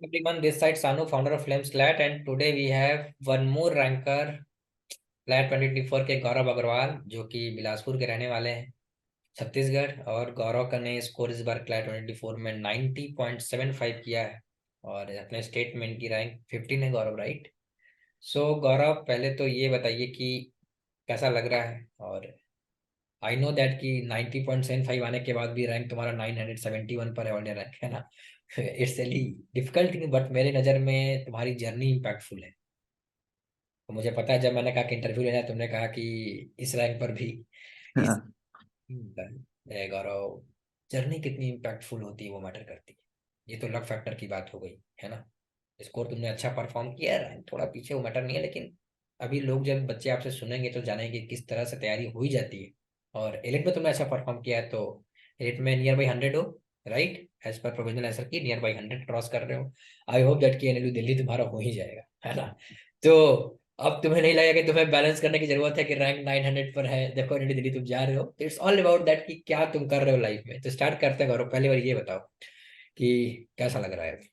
Everyone, this side Sanu, founder of Flames Flat, and today we have one more ranker, flat 2024 के गौरव अग्रवाल, जो कि बिलासपुर के रहने वाले हैं, छत्तीसगढ़। और गौरव का ने स्कोर इस बार क्लैट 2024 में 90.75 किया है, और अपने स्टेट में इनकी रैंक 15 है गौरव, राइट? सो गौरव, पहले तो ये बताइए कि कैसा लग रहा है। और आई नो दैट कि 90.75 आने के बाद भी रैंक तुम्हारा 971 पर है, ऑल इंडिया रैंक, है ना? It's really difficult thing, but मेरे नज़र में तुम्हारी जर्नी इम्पैक्टफुल है। तो मुझे पता है, जब मैंने कहा कि इंटरव्यू लेना है, तुमने कहा कि इस रैंक पर भी इस हाँ। गौरव, जर्नी कितनी इम्पैक्टफुल होती है वो मैटर करती है। ये तो लक फैक्टर की बात हो गई, है ना? स्कोर तुमने अच्छा परफॉर्म किया है, रैंक थोड़ा पीछे, वो मैटर नहीं है। लेकिन अभी लोग, जब बच्चे आपसे सुनेंगे तो जानेंगे किस तरह से तैयारी हुई जाती है। और एलिट में तुमने अच्छा परफॉर्म किया है, तो एलिट में नियर बाई 100 हो, right? As per provisional answer key nearby 100 cross कर रहे हो। आई होप दैट कि एनएलयू दिल्ली तुम्हारा हो ही जाएगा, है ना? तो अब तुम्हें नहीं लगेगा कि तुम्हें बैलेंस करने की जरूरत है कि रैंक 900 पर है, देखो एनएलयू दिल्ली तुम जा रहे हो, तो इट्स ऑल अबाउट दैट कि क्या तुम कर रहे हो लाइफ में। तो स्टार्ट करते हैं गौरव, पहली बार ये बताओ कि कैसा लग रहा है अभी।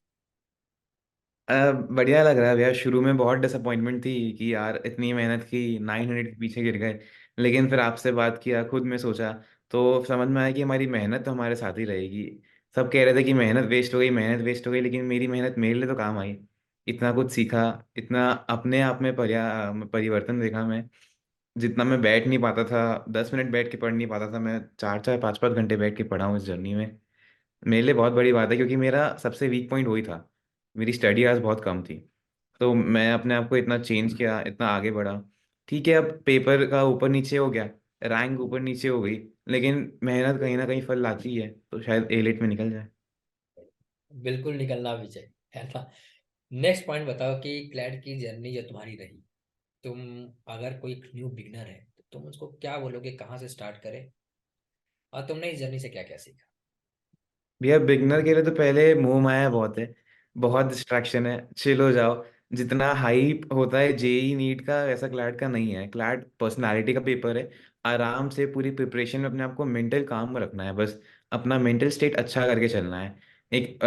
बढ़िया लग रहा है भैया। शुरू में बहुत डिसअपॉइंटमेंट थी कि यार इतनी मेहनत की 900 के पीछे गिर गए। लेकिन फिर आपसे बात किया, खुद में सोचा, तो समझ में आया कि हमारी मेहनत तो हमारे साथ ही रहेगी। सब कह रहे थे कि मेहनत वेस्ट हो गई, मेहनत वेस्ट हो गई, लेकिन मेरी मेहनत मेरे लिए तो काम आई। इतना कुछ सीखा, इतना अपने आप में परिवर्तन देखा मैं। जितना मैं बैठ नहीं पाता था, 10 मिनट बैठ के पढ़ नहीं पाता था, मैं 4 4 5 5 घंटे बैठ के पढ़ा हूँ इस जर्नी में। मेरे लिए बहुत बड़ी बात है, क्योंकि मेरा सबसे वीक पॉइंट वही था। मेरी स्टडी आज बहुत कम थी। तो मैं अपने आप को इतना चेंज किया, इतना आगे बढ़ा। ठीक है, अब पेपर का ऊपर नीचे हो गया, रैंक ऊपर नीचे हो गई, लेकिन मेहनत कहीं ना कहीं फल लाती है, तो शायद एलिट में निकल जाए। बिल्कुल निकलना भी चाहिए, है ना? नेक्स्ट पॉइंट बताओ कि क्लैड की जर्नी जो तुम्हारी रही, तुम, अगर कोई न्यू बिगनर है तो तुम उसको क्या बोलोगे, कहाँ से स्टार्ट करे, और तुमने इस जर्नी से क्या क्या सीखा? भैया बिगनर के लिए तो पहले मोह माया बहुत है, बहुत डिस्ट्रैक्शन है, चिल हो जाओ। जितना हाइप होता है जेई नीट का, वैसा क्लैट का नहीं है। क्लैट पर्सनालिटी का पेपर है। आराम से पूरी प्रिपरेशन में अपने आप को मेंटल काम में रखना है, बस अपना मेंटल स्टेट अच्छा करके चलना है। एक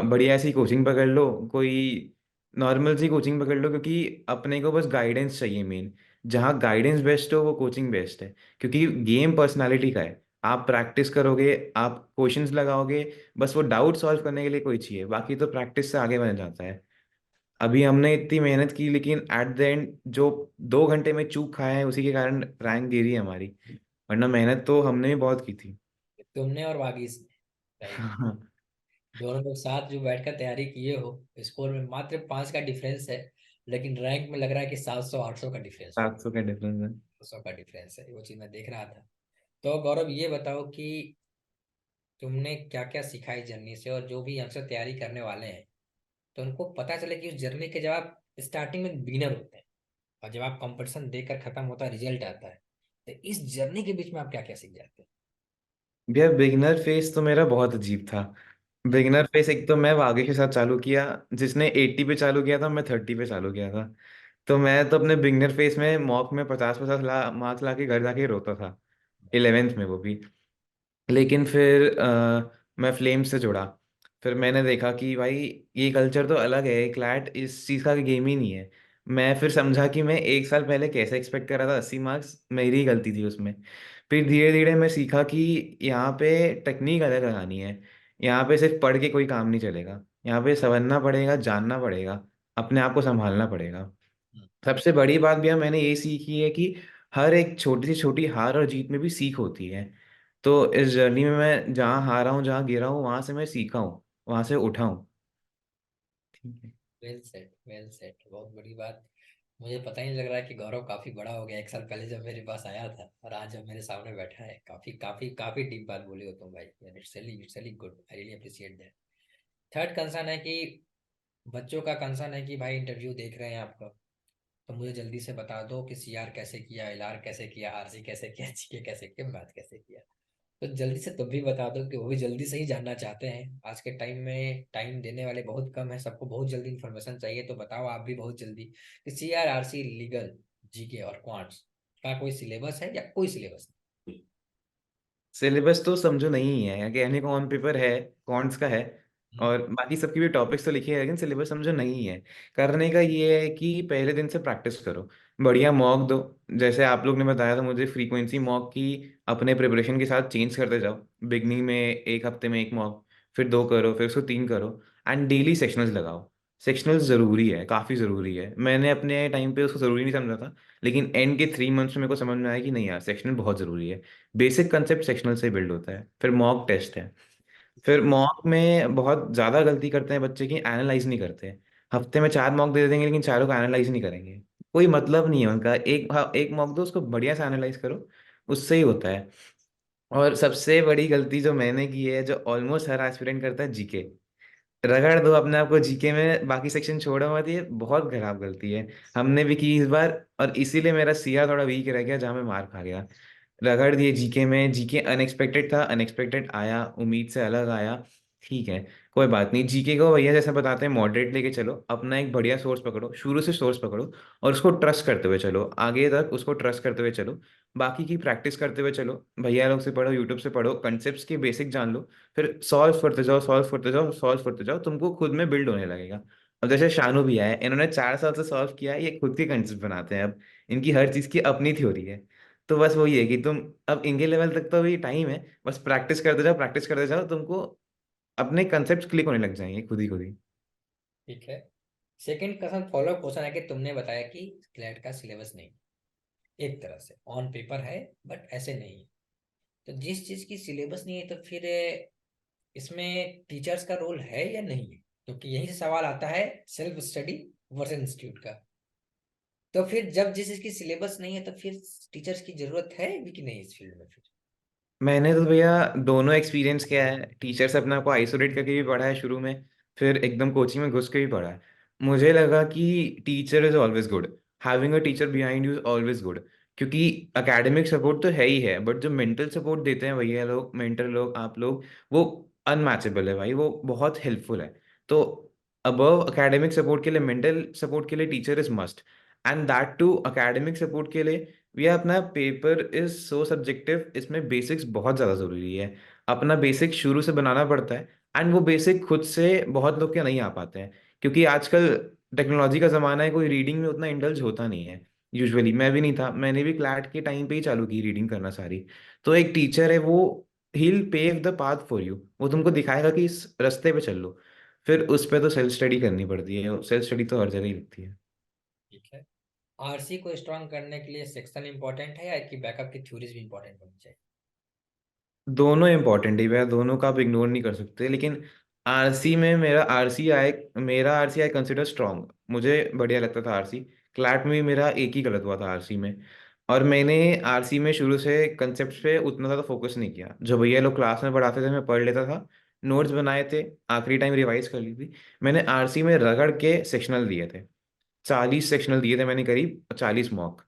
बढ़िया सी कोचिंग पकड़ लो, कोई नॉर्मल सी कोचिंग पकड़ लो, क्योंकि अपने को बस गाइडेंस चाहिए मेन। जहाँ गाइडेंस बेस्ट हो वो कोचिंग बेस्ट है, क्योंकि गेम पर्सनालिटी का है। आप प्रैक्टिस करोगे, आप क्वेश्चंस लगाओगे, बस वो डाउट सॉल्व करने के लिए कोई चाहिए, बाकी तो प्रैक्टिस से आगे बन जाता है। अभी हमने इतनी मेहनत की, लेकिन एट द एंड जो 2 घंटे में चूक खाए हैं, उसी के कारण रैंक गिरी है हमारी। वरना मेहनत तो हमने भी बहुत की थी। तुमने और वागीस ने, राइट? दोनों लोग साथ जो बैठकर तैयारी किए हो, स्कोर में मात्र 5 का डिफरेंस है, लेकिन रैंक में लग रहा है कि 700 800 का डिफरेंस होगा। 700 का डिफरेंस है। 100 का डिफरेंस है, वो चीज मैं देख रहा था। तो गौरव, ये बताओ कि तुमने क्या क्या सीखा इस जर्नी से, और जो भी हमसे तैयारी करने वाले हैं, तो उनको पता चले कि उस जर्नी के, जब आप स्टार्टिंग में बिगिनर होते हैं और जब आप कंपटीशन देकर खत्म होता है, रिजल्ट आता है, तो इस जर्नी के बीच में आप क्या क्या सीख जाते हैं? भैया बिगिनर फेस तो मेरा बहुत अजीब था। बिगिनर फेस, एक तो मैं वागे के साथ चालू किया, जिसने 80 पे चालू किया था, मैं 30 पे चालू किया था। तो मैं तो अपने बिगिनर फेस में मॉक में 50 50 मार्क्स ला के घर जाके रोता था, 11th में वो भी। लेकिन फिर मैं फ्लेम से जुड़ा। फिर मैंने देखा कि भाई ये कल्चर तो अलग है, क्लैट इस चीज़ का गेम ही नहीं है। मैं फिर समझा कि मैं 1 साल पहले कैसे एक्सपेक्ट कर रहा था 80 मार्क्स, मेरी ही गलती थी उसमें। फिर धीरे धीरे मैं सीखा कि यहाँ पे टेक्निक अलग लगानी है। यहाँ पे सिर्फ पढ़ के कोई काम नहीं चलेगा, यहाँ पे समझना पड़ेगा, जानना पड़ेगा, अपने आप को संभालना पड़ेगा। सबसे बड़ी बात भैया मैंने ये सीखी है कि हर एक छोटी सी छोटी हार और जीत में भी सीख होती है। तो इस जर्नी में मैं जहाँ हारा हूँ, जहाँ गिरा हूँ, वहां से मैं सीखा हूँ, वहां से उठा हूँ। ठीक है। वेल सेट, वेल सेट, बहुत बड़ी बात। मुझे पता ही नहीं लग रहा है कि गौरव काफी बड़ा हो गया, 1 साल पहले जब मेरे पास आया था और आज जब मेरे सामने बैठा है। काफी काफी काफी डीप बात बोली हो तुम भाई, it's really good, I really appreciate that. Third concern है कि बच्चों का कंसर्न है कि भाई इंटरव्यू देख रहे हैं आपका, तो मुझे जल्दी से बता दो कि सीआर कैसे किया, एलआर कैसे किया, आरसी कैसे किया, जीके कैसे किया, मैथ कैसे किया। तो जल्दी से तुम भी बता दो कि वो भी जल्दी से ही जानना चाहते हैं। आज के टाइम में टाइम देने वाले बहुत कम है, सबको बहुत जल्दी इन्फॉर्मेशन चाहिए। तो बताओ आप भी बहुत जल्दी कि सीआर, आरसी, लीगल, जीके और क्वांट्स का कोई सिलेबस है या कोई सिलेबस सिलेबस तो समझो नहीं है, कहने को ऑन पेपर है, कॉन्ट्स का है, हम्म। और बाकी सबकी भी टॉपिक्स तो लिखे हैं लेकिन सिलेबस समझो नहीं है। करने का ये है कि पहले दिन से प्रैक्टिस करो, बढ़िया मॉक दो। जैसे आप लोग ने बताया था मुझे, फ्रीक्वेंसी मॉक की अपने प्रिपरेशन के साथ चेंज करते जाओ। बिगनिंग में एक हफ्ते में एक मॉक, फिर दो करो, फिर उसको तीन करो। एंड डेली सेक्शनल्स लगाओ। सेक्शनल्स ज़रूरी है, काफ़ी ज़रूरी है। मैंने अपने टाइम पे उसको ज़रूरी नहीं समझा था, लेकिन एंड के 3 मंथ्स में मेरे को समझ में आया कि नहीं यार, सेक्शनल बहुत ज़रूरी है। बेसिक कंसेप्ट सेक्शनल से बिल्ड होता है। फिर मॉक टेस्ट है। फिर मॉक में बहुत ज़्यादा गलती करते हैं बच्चे की, एनालाइज नहीं करते। हफ्ते में 4 मॉक दे देंगे लेकिन चारों को एनालाइज नहीं करेंगे। कोई मतलब नहीं है उनका। एक मॉक दो, उसको बढ़िया से एनालाइज करो, उससे ही होता है। और सबसे बड़ी गलती जो मैंने की है, जो ऑलमोस्ट हर एस्पिरेंट करता है, जीके। रगड़ दो अपने आप को जीके में, बाकी सेक्शन छोड़ो मत। ये बहुत खराब गलती है, हमने भी की इस बार। और इसीलिए मेरा सीआर थोड़ा वीक रह गया, जहाँ मैं मार खा गया। रगड़ दिए जीके में। जीके अनएक्सपेक्टेड था, अनएक्सपेक्टेड आया, उम्मीद से अलग आया। ठीक है, कोई बात नहीं। जीके को भैया जैसे बताते हैं, मॉडरेट लेके चलो, अपना एक बढ़िया सोर्स पकड़ो, शुरू से सोर्स पकड़ो, और उसको ट्रस्ट करते हुए चलो आगे तक, उसको ट्रस्ट करते हुए चलो। बाकी की प्रैक्टिस करते हुए चलो, भैया लोग से पढ़ो, यूट्यूब से पढ़ो, कंसेप्ट की बेसिक जान लो। फिर सॉल्व करते जाओ, सॉल्व करते जाओ, सॉल्व करते जाओ, तुमको खुद में बिल्ड होने लगेगा। अब जैसे शानू भी आए, इन्होंने 4 साल से सॉल्व किया है, ये खुद के कंसेप्ट बनाते हैं अब। इनकी हर चीज़ की अपनी थ्योरी है। तो बस वही है कि तुम, अब इनके लेवल तक तो अभी टाइम है, बस प्रैक्टिस करते जाओ, प्रैक्टिस करते जाओ, तुमको अपने कंसेप्ट क्लिक होने लग जाएंगे खुद ही खुद ही। ठीक है। सेकंड क्वेश्चन, फॉलो क्वेश्चन है कि तुमने बताया कि क्लैट का सिलेबस नहीं, एक तरह से ऑन पेपर है बट ऐसे नहीं है। तो जिस चीज की सिलेबस नहीं है तो फिर इसमें टीचर्स का रोल है या नहीं है? क्योंकि यही से सवाल आता है, सेल्फ स्टडी वर्सेस इंस्टीट्यूट का। तो फिर जब जिस चीज की सिलेबस नहीं है तो फिर टीचर्स की जरूरत है भी कि नहीं इस फील्ड में फिर? मैंने तो भैया दोनों एक्सपीरियंस किया है। टीचर से अपने आप को आइसोलेट करके भी पढ़ा है शुरू में, फिर एकदम कोचिंग में घुस के भी पढ़ा है। मुझे लगा कि teacher is always good, having a teacher behind you is always good. क्योंकि एकेडमिक सपोर्ट तो है ही है, बट जो मेंटल सपोर्ट देते हैं भैया लोग, मेंटर लोग, आप लोग, वो अनमैचेबल है भाई, वो बहुत हेल्पफुल है। तो अबव एकेडमिक सपोर्ट के लिए मेंटल सपोर्ट के लिए teacher is must. And that too academic support के लिए भैया अपना पेपर इज सो सब्जेक्टिव, इसमें बेसिक्स बहुत ज़्यादा ज़रूरी है। अपना बेसिक शुरू से बनाना पड़ता है। एंड वो बेसिक खुद से बहुत लोग के नहीं आ पाते हैं, क्योंकि आजकल टेक्नोलॉजी का ज़माना है, कोई रीडिंग में उतना इंडल्ज होता नहीं है। यूजुअली मैं भी नहीं था, मैंने भी क्लैट के टाइम पे ही चालू की रीडिंग करना सारी। तो एक टीचर है, वो he'll pave the path for you, वो तुमको दिखाएगा कि इस रास्ते पे चल लो। फिर उस पे तो सेल्फ स्टडी करनी पड़ती है, सेल्फ स्टडी तो हर जगह ही लगती है। ठीक है। आरसी को स्ट्रॉन्ग करने के लिए सेक्शन इंपॉर्टेंट है या कि बैकअप की थ्योरीज भी इंपॉर्टेंट होनी चाहिए? दोनों इंपॉर्टेंट है भैया, दोनों का आप इग्नोर नहीं कर सकते। लेकिन आरसी में मेरा आरसी आई कंसिडर स्ट्रॉन्ग, मुझे बढ़िया लगता था आरसी। क्लैट में भी मेरा एक ही गलत हुआ था आरसी में। और मैंने आरसी में शुरू से कंसेप्ट पे उतना ज़्यादा फोकस नहीं किया। जो भैया लोग क्लास में पढ़ाते थे मैं पढ़ लेता था, नोट्स बनाए थे, आखिरी टाइम रिवाइज कर ली थी। मैंने आरसी में रगड़ के सेक्शनल दिए थे, 40 सेक्शनल दिए थे मैंने, करीब 40 मॉक।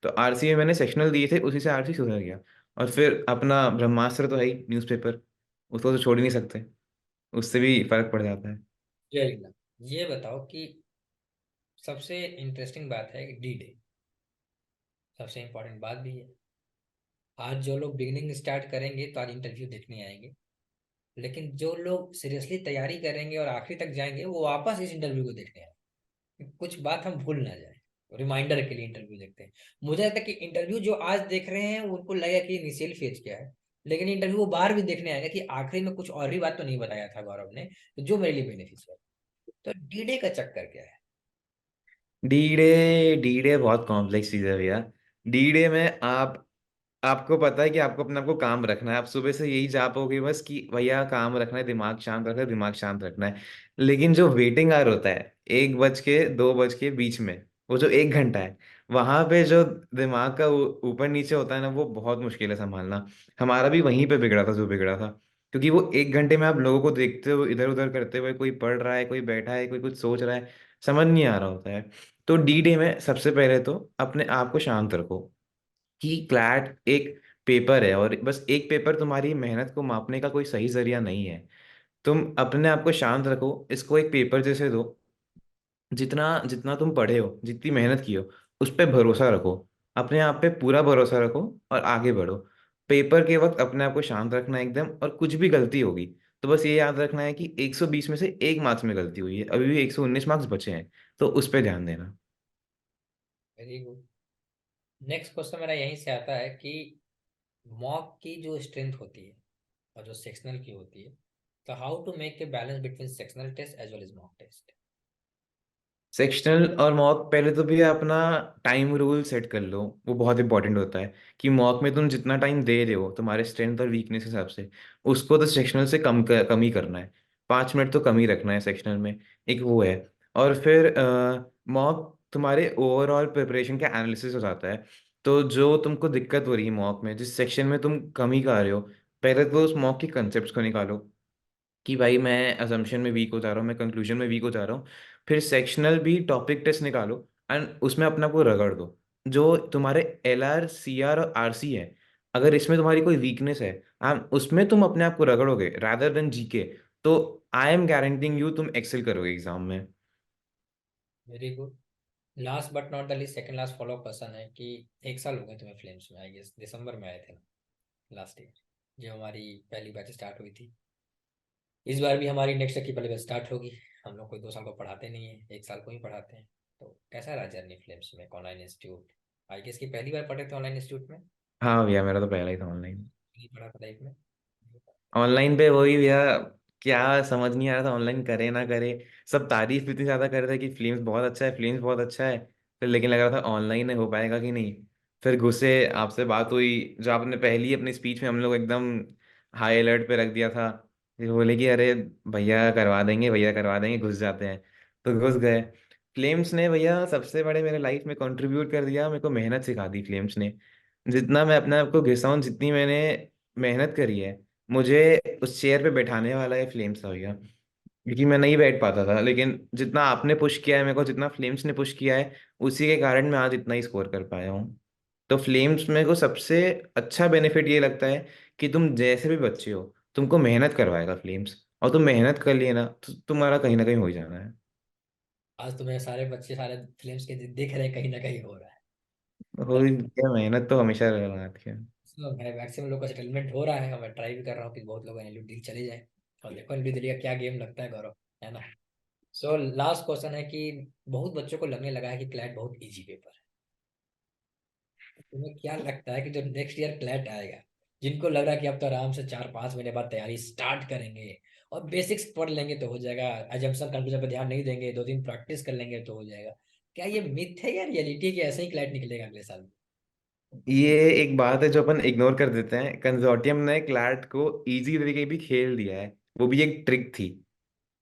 तो आरसी में मैंने सेक्शनल दिए थे, उसी से आरसी सुधर गया। और फिर अपना ब्रह्मास्त्र तो है ही, न्यूज़पेपर, उसको तो छोड़ ही नहीं सकते, उससे भी फर्क पड़ जाता है। जय हिंद। ये बताओ कि सबसे इंटरेस्टिंग बात है कि डी डे सबसे इंपॉर्टेंट बात भी है। आज जो लोग बिगनिंग स्टार्ट करेंगे तो आज इंटरव्यू देखने आएंगे, लेकिन जो लोग सीरियसली तैयारी करेंगे और आखिरी तक जाएंगे वो वापस इस इंटरव्यू को देखने आएंगे। कुछ बात हम भूल ना जाए, रिमाइंडर के लिए इंटरव्यू देखते हैं। मुझे लगता है कि इंटरव्यू जो आज देख रहे हैं उनको लगेगा कि इनिशियल फेज क्या है, लेकिन इंटरव्यू वो बाहर भी देखने आएगा कि आखिरी में कुछ और भी बात तो नहीं बताया था गौरव ने, तो जो मेरे लिए बेनिफिशियल। तो डी डे का चक्कर क्या है? डी डे बहुत कॉम्प्लेक्स चीज़ है भैया। डी डे में आपको पता है कि आपको अपने आप को काम रखना है, आप सुबह से यही जापोगे बस कि भैया काम रखना है, दिमाग शांत रखना है, दिमाग शांत रखना है। लेकिन जो वेटिंग आवर होता है 1 बज के 2 बज के बीच में, वो जो 1 घंटा है, वहां पे जो दिमाग का ऊपर नीचे होता है ना, वो बहुत मुश्किल है संभालना। हमारा भी वहीं पे बिगड़ा था जो बिगड़ा था, क्योंकि वो 1 घंटे में आप लोगों को देखते हो इधर उधर करते हुए, कोई पढ़ रहा है, कोई बैठा है, कोई कुछ सोच रहा है, समझ नहीं आ रहा होता है। तो डी डे में सबसे पहले तो अपने आप को शांत रखो, कि क्लैट एक पेपर है, और बस एक पेपर तुम्हारी मेहनत को मापने का कोई सही जरिया नहीं है। तुम अपने आप को शांत रखो, इसको एक पेपर जैसे दो। जितना जितना तुम पढ़े हो, जितनी मेहनत की हो, उस पर भरोसा रखो, अपने आप पे पूरा भरोसा रखो, और आगे बढ़ो। पेपर के वक्त अपने आप को शांत रखना एकदम, और कुछ भी गलती होगी तो बस ये याद रखना है कि 120 में से एक मार्क्स में गलती हुई है, अभी भी 119 मार्क्स बचे हैं, तो उस पर ध्यान देना। Very good. नेक्स्ट क्वेश्चन मेरा यहीं से आता है कि मॉक की जो स्ट्रेंथ होती है और जो सेक्शनल की होती है, तो how to make a balance between sectional test as well as mock test. Sectional और मॉक, पहले तो भी अपना टाइम रूल सेट कर लो, वो बहुत इंपॉर्टेंट होता है। कि मॉक में तुम जितना टाइम दे रहे हो तुम्हारे स्ट्रेंथ और वीकनेस के हिसाब से, उसको तो सेक्शनल से कम ही करना है। 5 मिनट तो कम ही रखना है सेक्शनल में, एक वो है। और फिर मॉक तुम्हारे ओवरऑल प्रिपरेशन का एनालिसिस हो जाता है। तो जो तुमको दिक्कत हो रही है मॉक में, जिस सेक्शन में तुम कमी कर रहे हो, पहले तो उस मॉक के कंसेप्ट को निकालो कि भाई मैं अजम्पशन में वीक हो जा रहा हूँ, मैं कंक्लूजन में वीक हो जा रहा हूँ। फिर सेक्शनल भी टॉपिक टेस्ट निकालो एंड उसमें अपना को रगड़ दो। जो तुम्हारे LR CR और RC है, अगर इसमें तुम्हारी कोई वीकनेस है, उसमें तुम अपने आप को रगड़ोगे रादर देन जीके, तो आई एम गारंटिंग यू तुम एक्सेल करोगे एग्जाम में। Very good. Last but not the least, second last follow question है कि एक साल हो गए तुम्हें फ्लेम्स में, आई गेस दिसंबर में आए थे ना लास्ट ईयर, जो हमारी पहली बैच स्टार्ट हुई थी। इस बार भी हमारी नेक्स्ट की पहली बैच स्टार्ट होगी। हम लोग कोई 2 साल को पढ़ाते नहीं है, एक साल को ही पढ़ाते हैं। तो कैसा रहा जर्नी फ्लेम्स में ऑनलाइन इंस्टीट्यूट? आई गेस की पहली बार पढ़े थे ऑनलाइन इंस्टीट्यूट में? हाँ भैया, मेरा तो पहला ही था ऑनलाइन। नहीं पढ़ा था लाइफ में? ऑनलाइन पे वही भैया, क्या समझ नहीं आ रहा था ऑनलाइन करे ना करे। सब तारीफ इतनी ज्यादा कर रहे थे कि फिल्म्स बहुत अच्छा है, फिल्म्स बहुत अच्छा है। फिर लेकिन लग रहा था ऑनलाइन हो पाएगा कि नहीं। फिर घुसे, आपसे बात हुई, जो आपने पहली अपनी स्पीच में हम लोग एकदम हाई अलर्ट पे रख दिया था। फिर बोले कि अरे भैया करवा देंगे, भैया करवा देंगे, घुस जाते हैं। तो घुस गए। फ्लेम्स ने भैया सबसे बड़े मेरे लाइफ में कंट्रीब्यूट कर दिया, मेरे को मेहनत सिखा दी फ्लेम्स ने। जितना मैं अपने आप को घिसा हूँ, जितनी मैंने मेहनत करी है, मुझे उस चेयर पे बैठाने वाला है फ्लेम्स था भैया। क्योंकि मैं नहीं बैठ पाता था, लेकिन जितना आपने पुश किया है मेरे को, जितना फ्लेम्स ने पुश किया है, उसी के कारण मैं आज इतना ही स्कोर कर पाया हूँ। तो फ्लेम्स मेरे को सबसे अच्छा बेनिफिट ये लगता है कि तुम जैसे भी बच्चे हो, तुमको मेहनत करवाएगा फ्लेम्स, और तुम मेहनत कर लिए ना तो तुम्हारा कहीं ना कहीं हो ही जाना है। आज तुम्हें सारे बच्चे सारे फिल्म्स के दिख रहे हैं, कहीं ना कहीं हो रहा है। हो ही गया, मेहनत तो हमेशा लगाती है। तो मैक्सिमम लोग का सेटलमेंट हो रहा है, और मैं ट्राई भी कर रहा हूँ कि बहुत लोग एनएलयू डील चले जाए। और देखो एनएलयू दिल्ली का क्या गेम लगता है गौरव, है ना? सो लास्ट क्वेश्चन है कि बहुत बच्चों को लगने लगा है कि क्लैट बहुत इजी पेपर है। तुम्हें क्या लगता है कि जो नेक्स्ट ईयर क्लैट आएगा, जिनको लग रहा है कि अब तो आराम से 4-5 महीने बाद तैयारी स्टार्ट करेंगे और बेसिक्स पढ़ लेंगे तो हो जाएगा, एजम्पशन कंक्लूजन पे ध्यान नहीं देंगे, 2 दिन प्रैक्टिस कर लेंगे तो हो जाएगा, क्या ये मिथ है या रियलिटी है कि ऐसे ही क्लैट निकलेगा अगले साल? ये एक बात है जो अपन इग्नोर कर देते हैं, कंजोर्टियम ने क्लैट को इजी तरीके भी खेल दिया है। वो भी एक ट्रिक थी।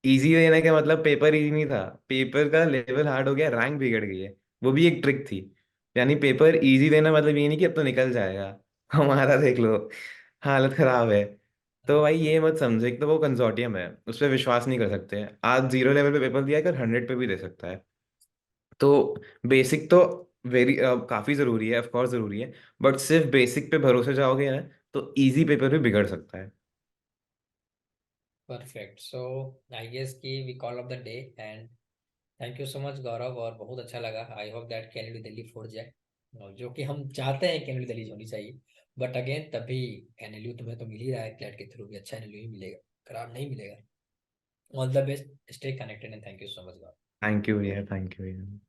इजी देने का मतलब पेपर इजी नहीं था, पेपर का लेवल हार्ड हो गया, रैंक बिगड़ गई है। वो भी एक ट्रिक थी। यानी पेपर इजी देना मतलब ये नहीं कि अब तो निकल जाएगा। हमारा देख लो, हालत खराब है। तो भाई ये मत समझो, एक तो वो कंजोर्टियम है, उस पर विश्वास नहीं कर सकते। आज 0 लेवल पे पेपर दिया है, कल 100 पे भी दे सकता है। तो बेसिक तो वेरी काफी जरूरी है, ऑफ कोर्स जरूरी है। बट सिर्फ बेसिक पे भरोसे जाओगे ना, तो इजी पेपर भी बिगड़ सकता है। परफेक्ट। सो आई गेस कि we call off the day and thank you so much Gaurav, और बहुत अच्छा लगा। आई होप दैट कैनेडी दिल्ली फोड़ जाए, और जो कि हम चाहते हैं कैनेडी दिल्ली होनी चाहिए। बट अगेन तभी एनएलयू तुम्हें तो मिल ही रहा है क्लैट के थ्रू भी, अच्छा एनएलयू ही मिलेगा, खराब नहीं मिलेगा। All the best, stay connected and thank you so much Gaurav. Thank you भैया, थैंक यू भैया।